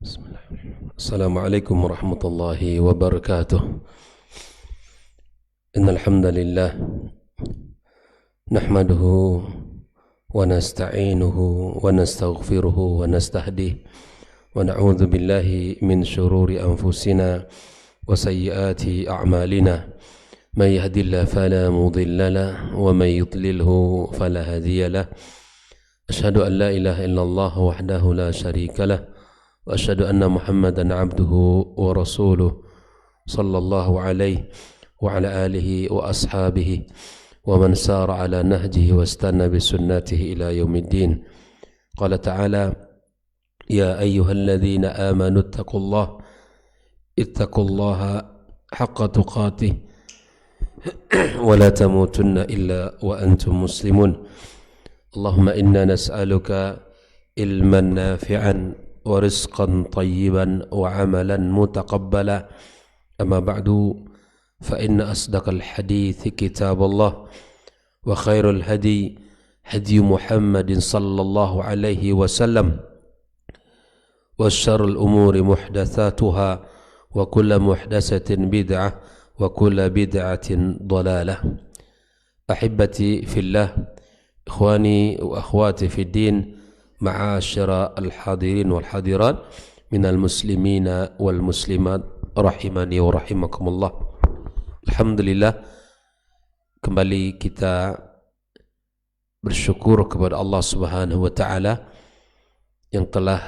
Bismillahirrahmanirrahim. Assalamualaikum warahmatullahi wabarakatuh. Innal hamdalillah nahmaduhu wa nasta'inuhu wa nastaghfiruhu wa nastahdihi wa na'udzu billahi min shururi anfusina wa sayyiati a'malina. May yahdihillahu fala mudilla lahu wa may yudlilhu fala hadiya lahu. Asyhadu an la ilaha illallah wahdahu la syarika lahu wa asyhadu anna Muhammadan abduhu wa rasuluh sallallahu alaihi wa ala alihi wa ashabihi wa man sara ala nahjihi wa istanna bi sunnatihi ila yaumiddin. Qala ta'ala ya ayyuhalladzina amanu ittaqullaha haqqa tuqatih wa la tamutunna illa wa antum muslimun. Allahumma inna nas'aluka ilman nafi'an ورزقا طيبا وعملا متقبلا أما بعد فإن أصدق الحديث كتاب الله وخير الهدي هدي محمد صلى الله عليه وسلم وشر الأمور محدثاتها وكل محدثة بدعة وكل بدعة ضلالة. أحبتي في الله، إخواني وأخواتي في الدين، ma'asyara al-hadirin wal hadirat minal muslimina wal muslimat rahimani wa rahimakumullah. Alhamdulillah, kembali kita bersyukur kepada Allah Subhanahu wa taala yang telah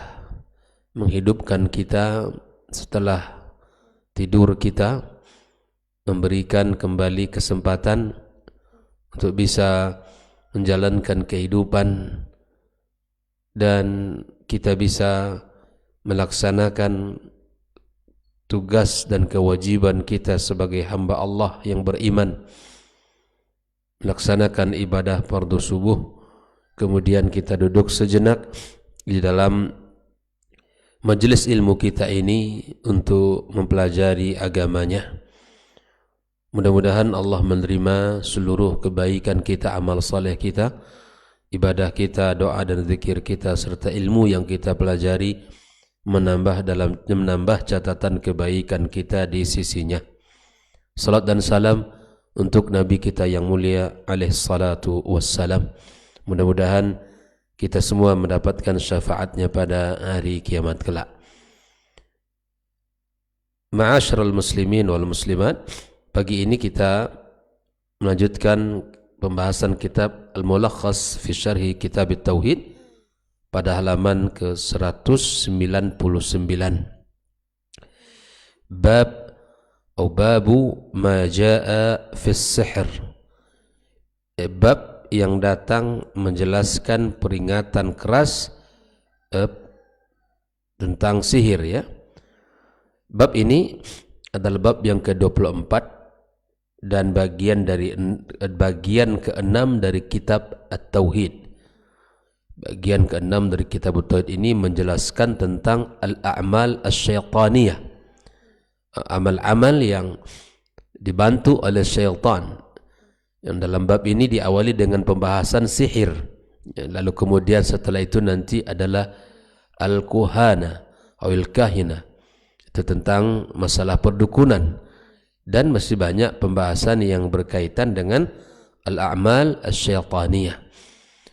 menghidupkan kita setelah tidur kita, memberikan kembali kesempatan untuk bisa menjalankan kehidupan dan kita bisa melaksanakan tugas dan kewajiban kita sebagai hamba Allah yang beriman, melaksanakan ibadah fardu subuh. Kemudian kita duduk sejenak di dalam majelis ilmu kita ini untuk mempelajari agamanya. Mudah-mudahan Allah menerima seluruh kebaikan kita, amal saleh kita, ibadah kita, doa dan zikir kita, serta ilmu yang kita pelajari menambah catatan kebaikan kita di sisinya. Salat dan salam untuk Nabi kita yang mulia alaihi salatu wassalam. Mudah-mudahan kita semua mendapatkan syafaatnya pada hari kiamat kelak. Ma'asyiral muslimin wal muslimat, pagi ini kita melanjutkan pembahasan kitab Al-Mulakhas fi Syarhi Kitab At-Tauhid pada halaman ke-199. Bab atau babu ma jaa fi sihr. Bab yang datang menjelaskan peringatan keras tentang sihir, ya. Bab ini adalah bab yang ke-24 dan bagian ke-6 dari kitab At-Tauhid. Bagian ke-6 dari kitab At-Tauhid ini menjelaskan tentang al-a'mal asy-syaitaniyah, amal-amal yang dibantu oleh syaitan. Yang dalam bab ini diawali dengan pembahasan sihir, lalu kemudian setelah itu nanti adalah al-kuhana atau al-kahina, itu tentang masalah perdukunan. Dan masih banyak pembahasan yang berkaitan dengan al-a'mal asy-syaitaniyah.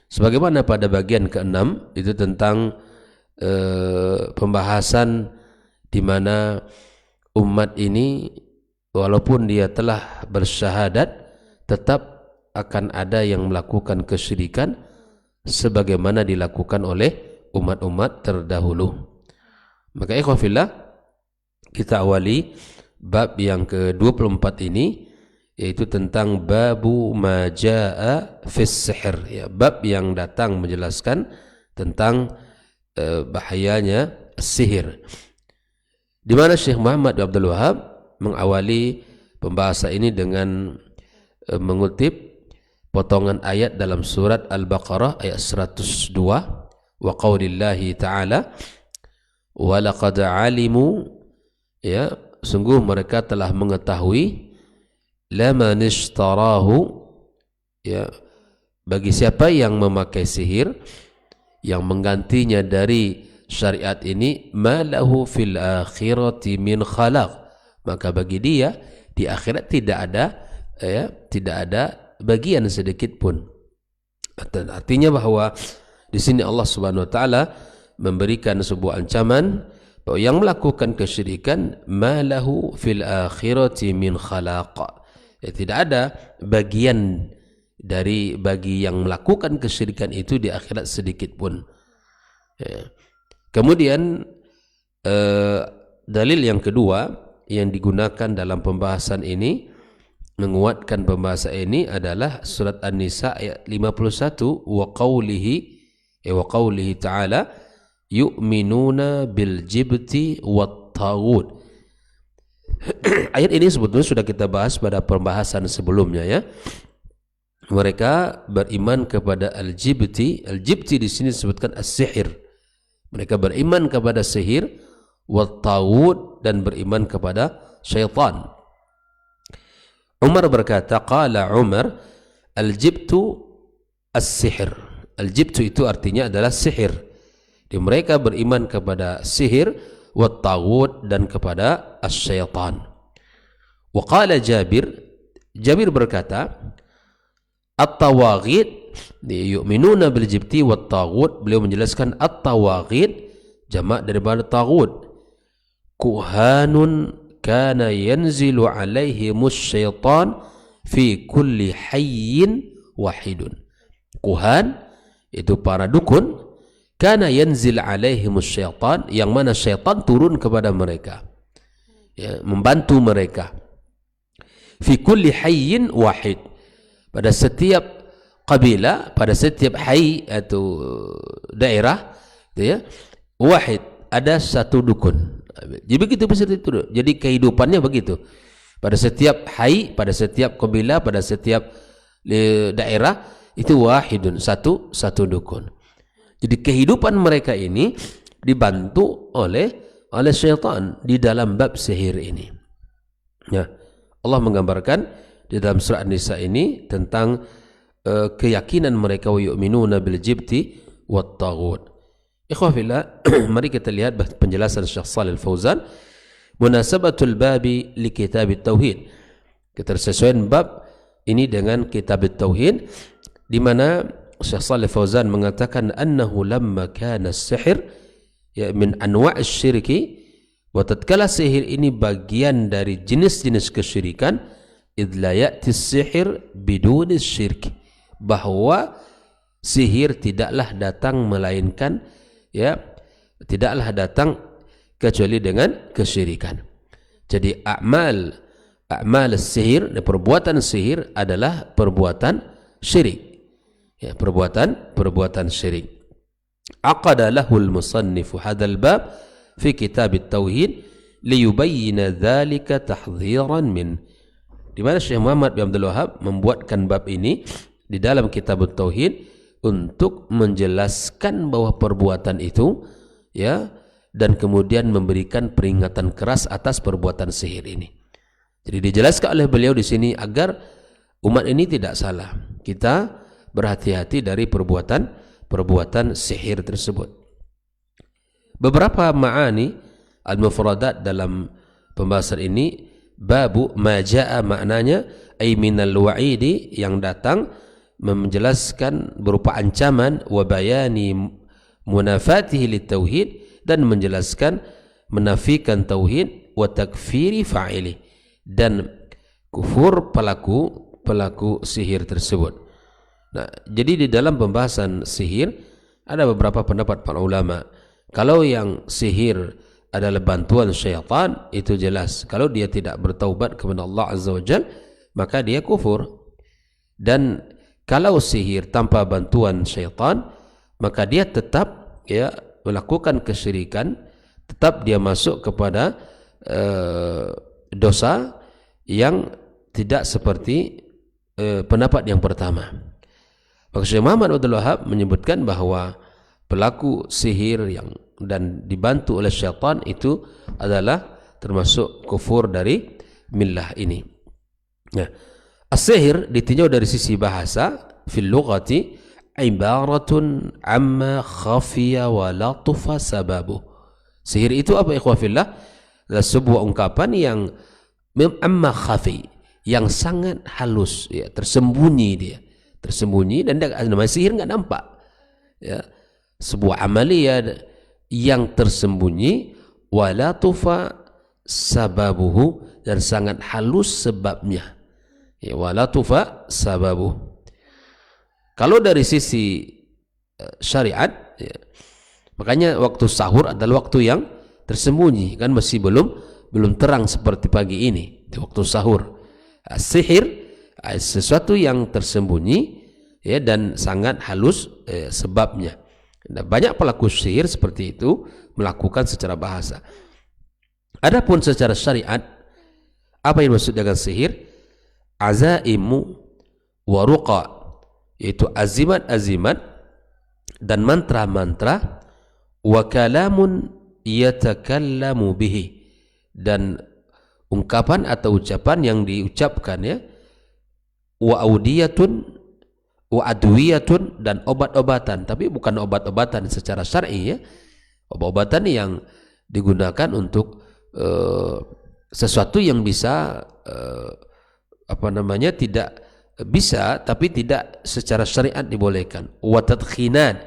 Sebagaimana pada bagian ke-6 itu tentang pembahasan di mana umat ini walaupun dia telah bersyahadat tetap akan ada yang melakukan kesyirikan sebagaimana dilakukan oleh umat-umat terdahulu. Maka ikhwan fillah, kita awali bab yang ke-24 ini, yaitu tentang babu ma jaa fis sihr, ya, bab yang datang menjelaskan tentang bahayanya sihir. Di mana Syekh Muhammad bin Abdul Wahab mengawali pembahasan ini dengan mengutip potongan ayat dalam surat Al-Baqarah ayat 102, wa qaulillahi ta'ala wa laqad alimu, ya, sungguh mereka telah mengetahui, laman ishtarahu, ya, bagi siapa yang memakai sihir, yang menggantinya dari syariat ini ma lahu fil akhirati min khalaq, maka bagi dia di akhirat tidak ada bagian sedikit pun. Artinya bahwa di sini Allah Subhanahu wa taala memberikan sebuah ancaman bahwa yang melakukan kesyirikan ma lahu fil akhirati min khalaq, tidak ada bagian bagi yang melakukan kesyirikan itu di akhirat sedikit pun. Kemudian dalil yang kedua yang digunakan dalam pembahasan ini, menguatkan pembahasan ini, adalah surat An-Nisa ayat 51, wa qawlihi ta'ala yu'minuna bil jibti wat taghut. Ayat ini sebetulnya sudah kita bahas pada pembahasan sebelumnya ya. Mereka beriman kepada al-jibti. Al-jibti di sini disebutkan as-sihir. Mereka beriman kepada sihir, wat taghut, dan beriman kepada syaitan. Umar berkata, qala Umar, al-jibtu as-sihir. Al-jibtu itu artinya adalah sihir. Jadi mereka beriman kepada sihir, wat taghut, dan kepada as-syaitan. Wa qala Jabir berkata, at-tawaghit, yu'minuna bil jibti wat taghut. Beliau menjelaskan at-tawaghit jamak daripada taghut. Kuhanun kana yanzilu alaihimus syaitan fi kulli hayyin wahidun. Kuhan itu para dukun, kana yanzil alaihimus syaitan, yang mana syaitan turun kepada mereka, ya, membantu mereka. Fi kulli hayyin wahid, pada setiap kabilah, pada setiap hayy atau daerah, ya, wahid, ada satu dukun. Jadi begitu seperti itu. Jadi kehidupannya begitu. Pada setiap hayy, pada setiap kabilah, pada setiap daerah itu wahidun, satu dukun. Jadi kehidupan mereka ini dibantu oleh syaitan di dalam bab sihir ini. Ya, Allah menggambarkan di dalam surah An-Nisa ini tentang keyakinan mereka, wa yu'minuna bil jibti wat taghut. Ikhwafillah, mari kita lihat penjelasan Syekh Shalih Al-Fauzan, munasabatul babi li kitab at-tauhid. Ketersesuaian bab ini dengan kitab at-tauhid, di mana Syekh Shalih Al-Fauzan mengatakan annahu lamma kana as-sihr ya min anwa' asy-syirki, wa tatkala sihir ini bagian dari jenis-jenis kesyirikan, idh la ya'ti as-sihr bidun asy-syirk, bahwa sihir tidaklah datang melainkan, ya, tidaklah datang kecuali dengan kesyirikan. Jadi a'mal sihir, perbuatan sihir adalah perbuatan syirik, ya, perbuatan syirik. Aqada lahul musannifu hadzal bab fi kitab at-tauhid liyubayyana dzalika tahdhiran min, di mana Syekh Muhammad bin Abdul Wahhab membuatkan bab ini di dalam kitab at-tauhid untuk menjelaskan bahwa perbuatan itu, ya, dan kemudian memberikan peringatan keras atas perbuatan sihir ini. Jadi dijelaskan oleh beliau di sini agar umat ini tidak salah. Kita berhati-hati dari perbuatan sihir tersebut. Beberapa ma'ani al-mufradat dalam pembahasan ini, babu ma jaa, maknanya ay minal wa'idi, yang datang menjelaskan berupa ancaman, wa bayani munafatihi litauhid, dan menjelaskan menafikan tauhid, wa takfiri fa'ili, dan kufur pelaku sihir tersebut. Nah, jadi di dalam pembahasan sihir ada beberapa pendapat para ulama. Kalau yang sihir adalah bantuan syaitan, itu jelas. Kalau dia tidak bertaubat kepada Allah Azza wa Jalla, maka dia kufur. Dan kalau sihir tanpa bantuan syaitan, maka dia tetap, ya, melakukan kesyirikan, tetap dia masuk kepada dosa yang tidak seperti pendapat yang pertama. Maka Syekh Muhammad Abdul Wahhab menyebutkan bahwa pelaku sihir yang dan dibantu oleh syaitan itu adalah termasuk kufur dari millah ini. Nah, as-sihir ditinjau dari sisi bahasa, fil lughati ibaratun amma khafiya wa latufa sababu. Sihir itu apa ikhwah fillah? Adalah sebuah ungkapan yang amma khafi, yang sangat halus, ya, tersembunyi dia, tersembunyi, dan namanya sihir nggak nampak, ya, sebuah amaliyah yang tersembunyi, wala tufa sababuhu, dan sangat halus sebabnya, ya, wala tufa sababuhu. Kalau dari sisi syariat, ya, makanya waktu sahur adalah waktu yang tersembunyi, kan masih belum terang seperti pagi ini di waktu sahur. Sihir sesuatu yang tersembunyi, ya, dan sangat halus sebabnya. Nah, banyak pelaku sihir seperti itu melakukan secara bahasa. Adapun secara syariat, apa yang dimaksud dengan sihir? Azaimu wa ruqa, yaitu azimat-azimat dan mantra-mantra, wa kalamun yatakallamu bihi, dan ungkapan atau ucapan yang diucapkan, ya, wa audiyatun wa adwiyatun, dan obat-obatan, tapi bukan obat-obatan secara syar'i, ya, obat-obatan yang digunakan untuk sesuatu yang bisa tidak bisa tapi tidak secara syariat dibolehkan. Wa tadkhinan,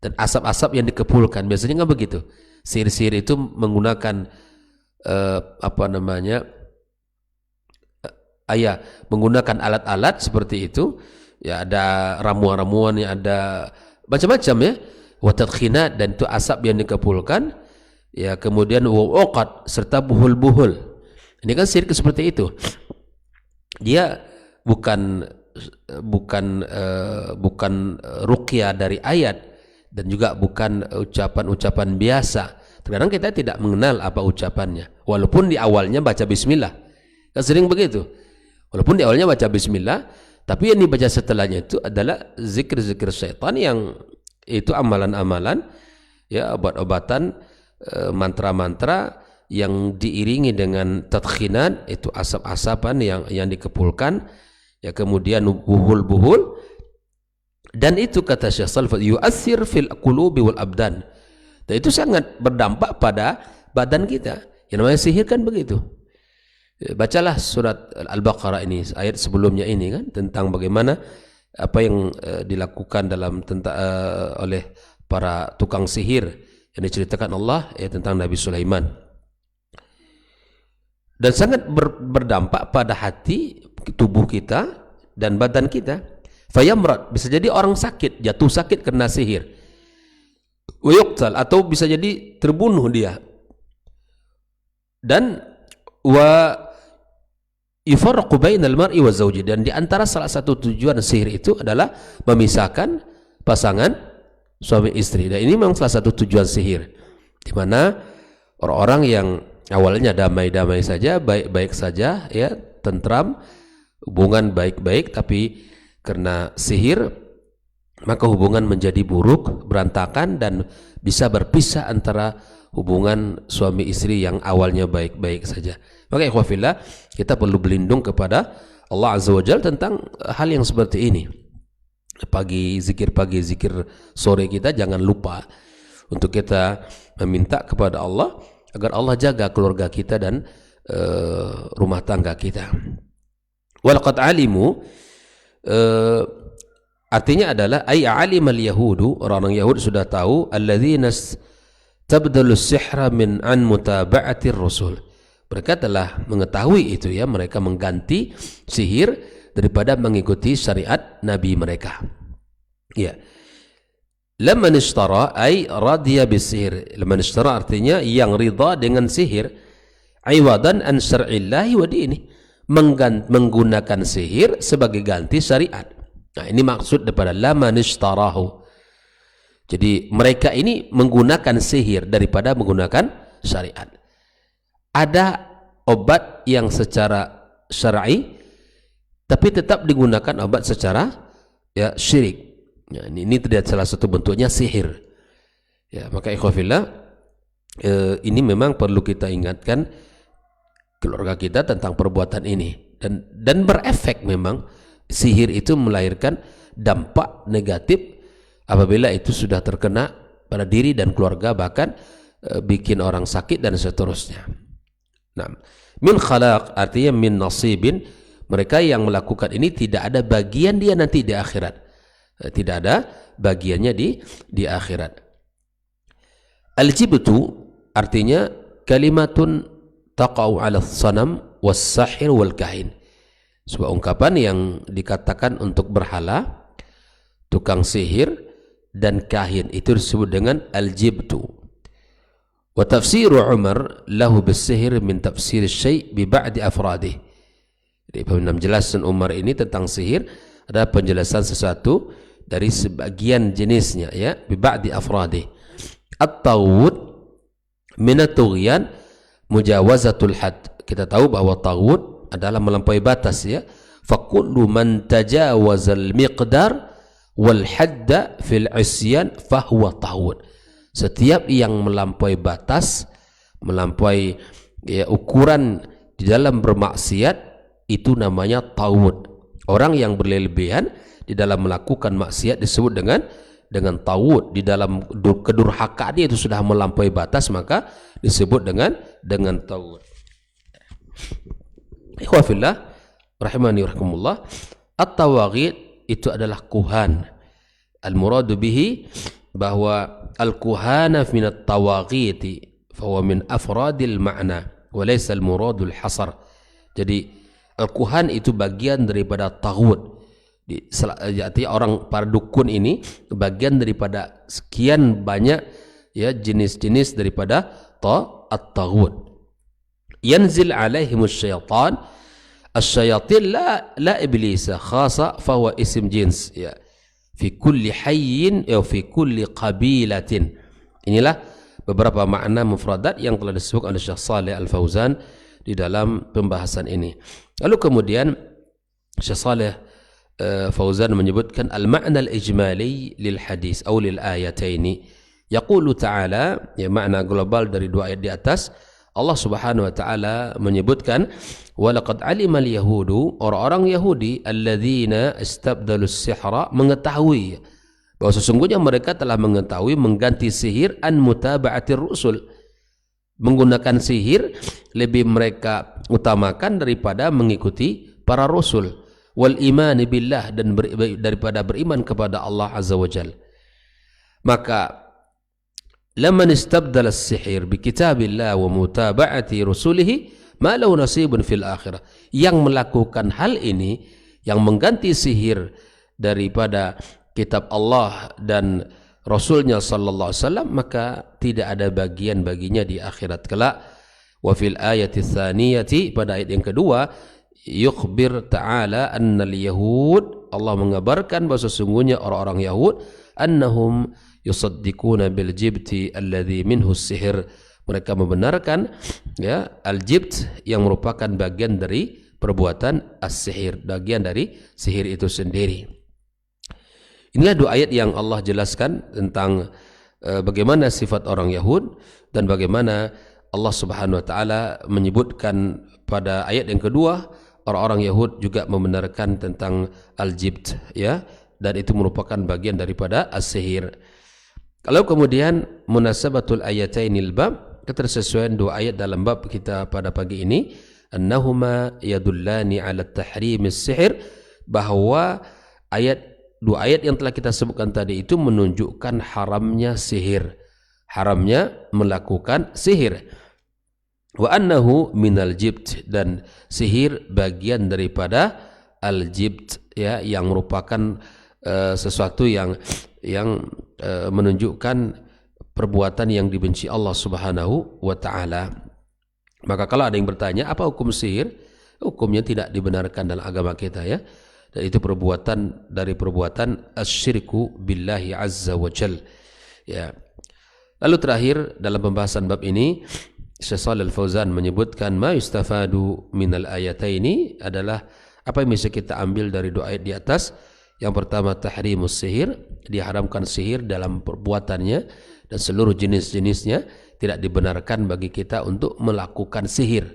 dan asap-asap yang dikepulkan, biasanya nggak begitu. Sihir-sihir itu menggunakan menggunakan alat-alat seperti itu, ya, ada ramuan-ramuan, ya, ada macam-macam, ya, wa tadkhinat, dan itu asap yang dikepulkan, ya, kemudian wa uqad, serta buhul-buhul. Ini kan sihir seperti itu. Dia bukan ruqyah dari ayat, dan juga bukan ucapan-ucapan biasa. Terkadang kita tidak mengenal apa ucapannya, walaupun di awalnya baca bismillah, kan sering begitu. Walaupun di awalnya baca bismillah, tapi yang dibaca setelahnya itu adalah zikir-zikir syaitan, yang itu amalan-amalan, ya, obat-obatan, mantra-mantra yang diiringi dengan tadkhinan, itu asap-asapan yang dikepulkan, ya, kemudian buhul-buhul, dan itu kata Syekh Shalfat yu'athir fil qulubi wal abdan, dan itu sangat berdampak pada badan kita. Yang namanya sihir kan begitu. Bacalah surat Al-Baqarah ini, ayat sebelumnya ini, kan, tentang bagaimana apa yang dilakukan oleh para tukang sihir yang diceritakan Allah, ya, tentang Nabi Sulaiman, dan sangat berdampak pada hati, tubuh kita dan badan kita. Fayamrad, bisa jadi orang sakit, jatuh sakit karena sihir. Wa yuqtal, atau bisa jadi terbunuh dia. Dan wa yufarraqu bainal mar'i wa zawji, dan di antara salah satu tujuan sihir itu adalah memisahkan pasangan suami istri. Dan ini memang salah satu tujuan sihir, di mana orang-orang yang awalnya damai-damai saja, baik-baik saja, ya, tentram, hubungan baik-baik, tapi karena sihir maka hubungan menjadi buruk, berantakan, dan bisa berpisah antara hubungan suami istri yang awalnya baik-baik saja. Maka ikhwah fillah, kita perlu berlindung kepada Allah Azza wa Jalla tentang hal yang seperti ini. Pagi zikir sore kita jangan lupa untuk kita meminta kepada Allah agar Allah jaga keluarga kita dan rumah tangga kita. Walaqad alimu, artinya adalah ay alimal yahudu, orang-orang Yahud sudah tahu, alladzina tabdalu sihra min an mutaba'atir rasul, mereka telah mengetahui itu, ya, mereka mengganti sihir daripada mengikuti syariat nabi mereka, ya. Lamman ishtara ay radiya bisihir, lamman ishtara artinya yang ridha dengan sihir, aywadan an syar'illahi wa dini, menggunakan sihir sebagai ganti syariat. Nah, ini maksud daripada lamman ishtarahu. Jadi mereka ini menggunakan sihir daripada menggunakan syariat. Ada obat yang secara syar'i tapi tetap digunakan obat secara, ya, syirik. Ya, ini tidak salah satu bentuknya sihir. Ya, maka ikhwah fillah, ini memang perlu kita ingatkan keluarga kita tentang perbuatan ini, dan berefek. Memang sihir itu melahirkan dampak negatif apabila itu sudah terkena pada diri dan keluarga, bahkan bikin orang sakit dan seterusnya. Nah, min khalaq artinya min nasibin, mereka yang melakukan ini tidak ada bagian dia nanti di akhirat. Tidak ada bagiannya di akhirat. Al-jibtu artinya kalimatun taqa'u 'ala sanam was-sahir wal-kahin. Sebuah ungkapan yang dikatakan untuk berhala, tukang sihir dan kahin, itu disebut dengan al-jibtu. Wa tafsiru Umar lahu bis-sihr min tafsir syai' bi ba'di afradih. Jadi penjelasan Umar ini tentang sihir ada penjelasan sesuatu dari sebagian jenisnya, ya, bi ba'di afradih. At-taghut min at-tughyan mujawazatul had. Kita tahu bahwa taghut adalah melampaui batas, ya. Fa kullu man tajawazal miqdar wal hadda fil isyan fahuwa taghut. Setiap yang melampaui batas, melampaui, ya, ukuran di dalam bermaksiat, itu namanya taghut. Orang yang berlebihan di dalam melakukan maksiat disebut dengan taghut. Di dalam kedurhakaan itu sudah melampaui batas, maka disebut dengan taghut. Ikhwafillah rahimani rahimakumullah, at-tawaghit itu adalah kuhan. Al-muradu bihi bahwa al-kuhana min at-tawaghiti fa huwa min afradil ma'na wa laysa al-muradul hasar. Jadi al-kuhan itu bagian daripada taghut. Artinya orang para dukun ini bagian daripada sekian banyak, ya, jenis-jenis daripada at-taghut. Yanzil alaihimus syaitan, asyayatin la iblisa khasa fahuwa isim jins, ya, fi kulli hayyin ya fi kulli qabilatin. Inilah beberapa makna mufradat yang telah disebut oleh Syekh Shalih Al-Fauzan di dalam pembahasan ini. Lalu kemudian Syekh Shalih Fauzan menyebutkan al-ma'na al-ijmali lil hadis atau lil ayataini. Yaqulu ta'ala, ya, makna global dari dua ayat di atas, Allah Subhanahu wa taala menyebutkan walaqad alimal yahudu, orang-orang Yahudi, alladzina istabdalus sihra, mengetahui bahwa sesungguhnya mereka telah mengetahui mengganti sihir an mutaba'atir rusul, menggunakan sihir lebih mereka utamakan daripada mengikuti para rasul, wal iman billah, dan daripada beriman kepada Allah azza wajalla. Maka laman istabdala as-sihir bi kitabillah wa mutaba'ati rusulihi ma lahu nasibun fil akhirah. Yang melakukan hal ini, yang mengganti sihir daripada kitab Allah dan Rasulnya sallallahu alaihi wasallam, maka tidak ada bagian baginya di akhirat kelak. Wa fil ayati tsaniyati, pada ayat yang kedua, yukhbir ta'ala annal yahud, Allah mengabarkan bahwa sesungguhnya orang-orang Yahud, annahum yusaddiquna bil jibti alladhi minhu sihir, mereka membenarkan, ya, al-jibt yang merupakan bagian dari perbuatan as-sihir, bagian dari sihir itu sendiri. Inilah dua ayat yang Allah jelaskan tentang bagaimana sifat orang Yahud dan bagaimana Allah Subhanahu wa taala menyebutkan pada ayat yang kedua orang-orang Yahud juga membenarkan tentang al-jibt, ya, dan itu merupakan bagian daripada as-sihir. Kalau kemudian munasabatul ayatainil bab, ketersesuaian dua ayat dalam bab kita pada pagi ini, annahuma yadullani ala tahrim as-sihr, bahwa dua ayat yang telah kita sebutkan tadi itu menunjukkan haramnya sihir, haramnya melakukan sihir. Wa annahu minal jibt, dan sihir bagian daripada al-jibt, ya, yang merupakan sesuatu yang menunjukkan perbuatan yang dibenci Allah Subhanahu wa taala. Maka kalau ada yang bertanya apa hukum sihir, hukumnya tidak dibenarkan dalam agama kita, ya. Dan itu perbuatan dari perbuatan asyirku billahi azza wa jal, ya. Lalu terakhir dalam pembahasan bab ini, Syekh Shalih Al-Fauzan menyebutkan ma yustafadu minal ayataini, adalah apa yang bisa kita ambil dari dua ayat di atas. Yang pertama, tahrimus sihir, diharamkan sihir dalam perbuatannya dan seluruh jenis-jenisnya, tidak dibenarkan bagi kita untuk melakukan sihir,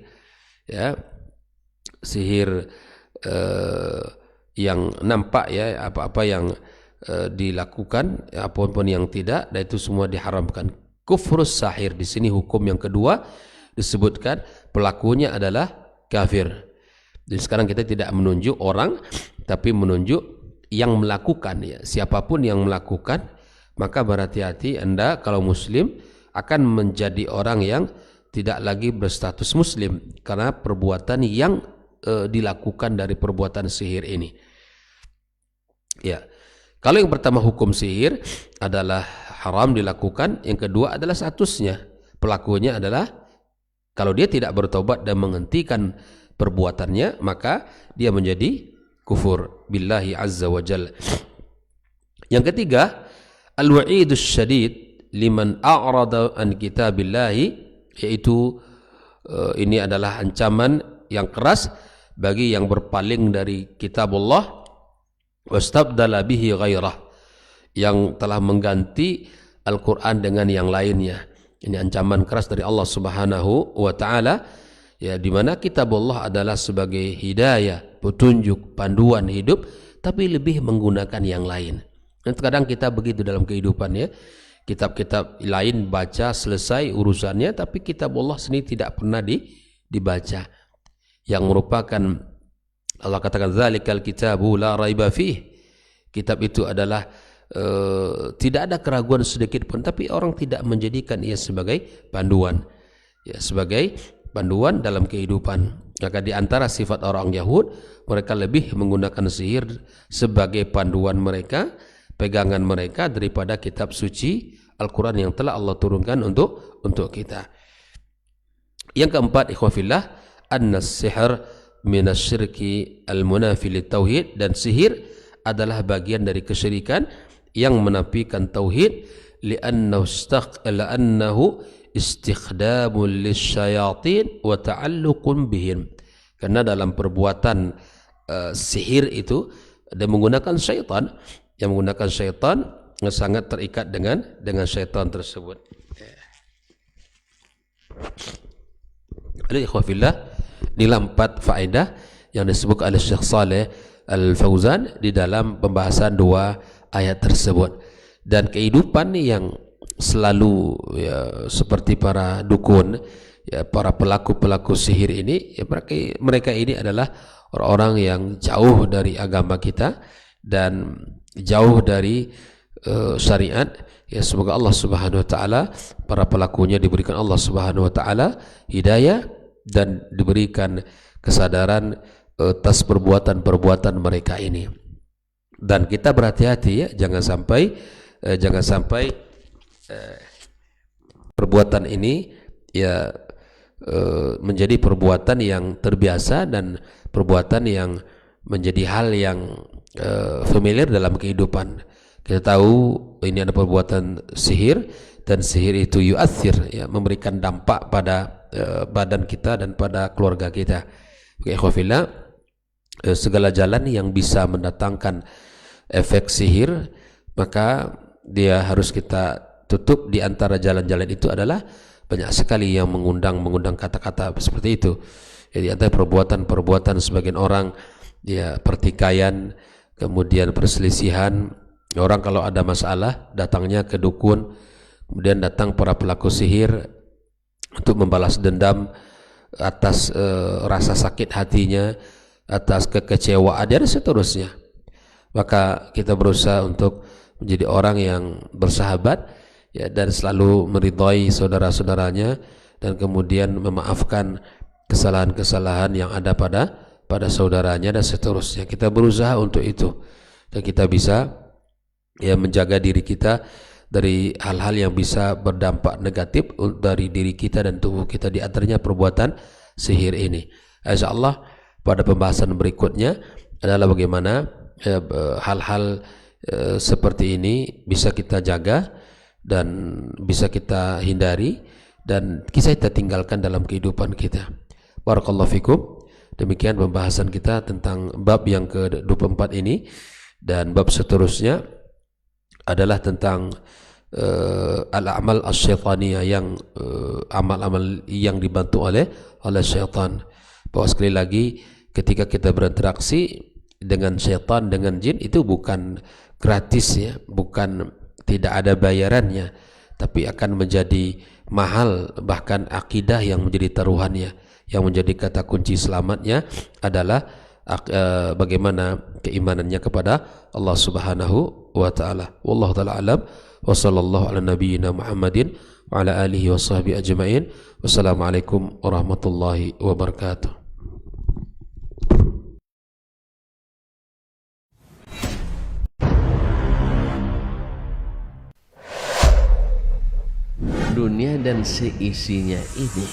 ya. Sihir yang nampak ya, apa-apa yang dilakukan, apapun yang tidak, dan itu semua diharamkan. Kufrus sahir, di sini hukum yang kedua disebutkan pelakunya adalah kafir. Jadi sekarang kita tidak menunjuk orang, tapi menunjuk yang melakukan ya. Siapapun yang melakukan, maka berhati-hati Anda kalau muslim akan menjadi orang yang tidak lagi berstatus muslim karena perbuatan yang dilakukan dari perbuatan sihir ini. Ya. Kalau yang pertama hukum sihir adalah haram dilakukan, yang kedua adalah statusnya. Pelakunya adalah kalau dia tidak bertobat dan menghentikan perbuatannya, maka dia menjadi kufur billahi azza wa jalla. Yang ketiga, al-wa'idus syadid liman a'rada an kitabillahi, yaitu ini adalah ancaman yang keras bagi yang berpaling dari kitabullah wastabdala bihi ghairah, yang telah mengganti Al-Quran dengan yang lainnya. Ini ancaman keras dari Allah Subhanahu wa taala, ya, di mana kitabullah adalah sebagai hidayah, petunjuk, panduan hidup, tapi lebih menggunakan yang lain. Dan kadang kita begitu dalam kehidupan ya. Kitab-kitab lain baca selesai urusannya, tapi kitabullah sendiri tidak pernah dibaca. Yang merupakan, Allah katakan zalikal kitabu la raiba fih. Kitab itu adalah tidak ada keraguan sedikit pun, tapi orang tidak menjadikan ia sebagai panduan. Ya, sebagai panduan dalam kehidupan. Maka di antara sifat orang Yahud, mereka lebih menggunakan sihir sebagai panduan mereka, pegangan mereka, daripada kitab suci Al-Quran yang telah Allah turunkan untuk kita. Yang keempat, ikhwafillah, an-sihr minasyirki al-munafi lit-tauhid, dan sihir adalah bagian dari kesyirikan yang menafikan tauhid, li'annahu istikhdamun lisyayatin wa ta'alluqun bihim, karena dalam perbuatan sihir itu dia menggunakan syaitan, yang menggunakan syaitan sangat terikat dengan syaitan tersebut. Ikhwafillah, inilah 4 faedah yang disebut oleh Syekh Saleh Al-Fauzan di dalam pembahasan 2 ayat tersebut. Dan kehidupan yang selalu ya, seperti para dukun, ya, para pelaku-pelaku sihir ini, ya, mereka ini adalah orang-orang yang jauh dari agama kita dan jauh dari syariat. Ya, semoga Allah Subhanahu wa taala, para pelakunya diberikan Allah Subhanahu wa taala hidayah dan diberikan kesadaran atas perbuatan-perbuatan mereka ini. Dan kita berhati-hati ya, jangan sampai perbuatan ini ya menjadi perbuatan yang terbiasa dan perbuatan yang menjadi hal yang familiar dalam kehidupan. Kita tahu ini ada perbuatan sihir, dan sihir itu yu'athir, ya, memberikan dampak pada badan kita dan pada keluarga kita. Oke, ikhwafillah, segala jalan yang bisa mendatangkan efek sihir, maka dia harus kita tutup. Di antara jalan-jalan itu adalah banyak sekali yang mengundang kata-kata seperti itu. Jadi antara perbuatan sebagian orang, ya, pertikaian, kemudian perselisihan. Orang kalau ada masalah datangnya ke dukun, kemudian datang para pelaku sihir untuk membalas dendam atas rasa sakit hatinya, atas kekecewaan dan seterusnya. Maka kita berusaha untuk menjadi orang yang bersahabat, ya, dan selalu meridhai saudara-saudaranya, dan kemudian memaafkan kesalahan-kesalahan yang ada pada saudaranya dan seterusnya. Kita berusaha untuk itu, dan kita bisa ya menjaga diri kita dari hal-hal yang bisa berdampak negatif dari diri kita dan tubuh kita, di antaranya perbuatan sihir ini. Insyaallah pada pembahasan berikutnya adalah bagaimana hal-hal seperti ini bisa kita jaga dan bisa kita hindari dan kita tinggalkan dalam kehidupan kita. Barakallahu fikum. Demikian pembahasan kita tentang bab yang ke-24 ini, dan bab seterusnya adalah tentang al-amal asy-syaitaniyah, yang amal-amal yang dibantu oleh syaitan. Bahwa sekali lagi ketika kita berinteraksi dengan setan, dengan jin itu bukan gratis ya, bukan tidak ada bayarannya, tapi akan menjadi mahal. Bahkan akidah yang menjadi taruhannya, yang menjadi kata kunci selamatnya adalah bagaimana keimanannya kepada Allah Subhanahu wa taala. Wallahu taala alam, wa sallallahu ala nabiyyina Muhammadin wa ala alihi wa sahbihi ajma'in. Wassalamualaikum warahmatullahi wabarakatuh. Dunia dan seisinya ini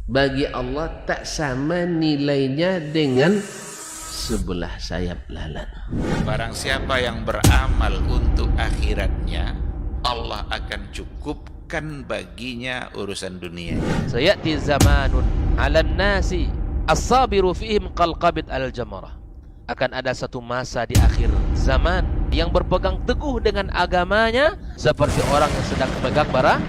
bagi Allah tak sama nilainya dengan sebelah sayap lalat. Barang siapa yang beramal untuk akhiratnya, Allah akan cukupkan baginya urusan dunia. Sayati zamanun 'alan nasi as-sabiru fihim qalqabit al-jamarah. Akan ada satu masa di akhir zaman yang berpegang teguh dengan agamanya seperti orang yang sedang memegang bara